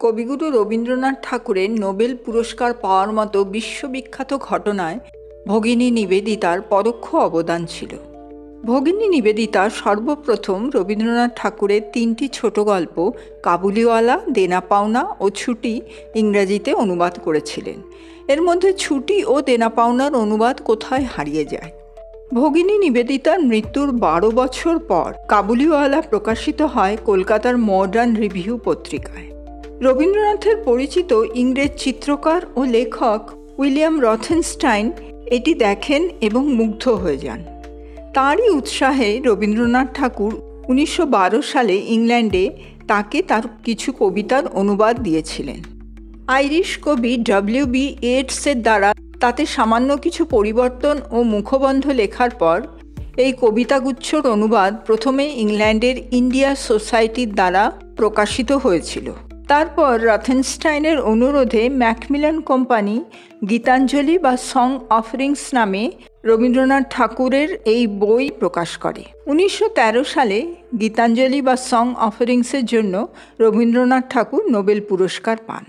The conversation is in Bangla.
কবিগুরু রবীন্দ্রনাথ ঠাকুরের নোবেল পুরস্কার পাওয়ার মতো বিশ্ববিখ্যাত ঘটনায় ভগিনী নিবেদিতার পরোক্ষ অবদান ছিল। ভগিনী নিবেদিতা সর্বপ্রথম রবীন্দ্রনাথ ঠাকুরের 3টি ছোট গল্প কাবুলিওয়ালা, দেনা পাওনা ও ছুটি ইংরেজিতে অনুবাদ করেছিলেন। এর মধ্যে ছুটি ও দেনা পাওনার অনুবাদ কোথায় হারিয়ে যায়। ভগিনী নিবেদিতার মৃত্যুর 12 বছর পর কাবুলিওয়ালা প্রকাশিত হয় কলকাতার মডার্ন রিভিউ পত্রিকায়। রবীন্দ্রনাথের পরিচিত ইংরেজ চিত্রকার ও লেখক উইলিয়াম রথেনস্টাইন এটি দেখেন এবং মুগ্ধ হয়ে যান। তাঁরই উৎসাহে রবীন্দ্রনাথ ঠাকুর 1912 সালে ইংল্যান্ডে তাকে তার কিছু কবিতার অনুবাদ দিয়েছিলেন। আইরিশ কবি ডব্লিউ.বি. ইয়েটসের দ্বারা তাতে সামান্য কিছু পরিবর্তন ও মুখবন্ধ লেখার পর এই কবিতাগুচ্ছর অনুবাদ প্রথমে ইংল্যান্ডের ইন্ডিয়া সোসাইটির দ্বারা প্রকাশিত হয়েছিল। তারপর রথেনস্টাইনের অনুরোধে ম্যাকমিলান কোম্পানি গীতাঞ্জলি বা সং অফারিংস নামে রবীন্দ্রনাথ ঠাকুরের এই বই প্রকাশ করে। 1913 সালে গীতাঞ্জলি বা সং অফারিংসের জন্য রবীন্দ্রনাথ ঠাকুর নোবেল পুরস্কার পান।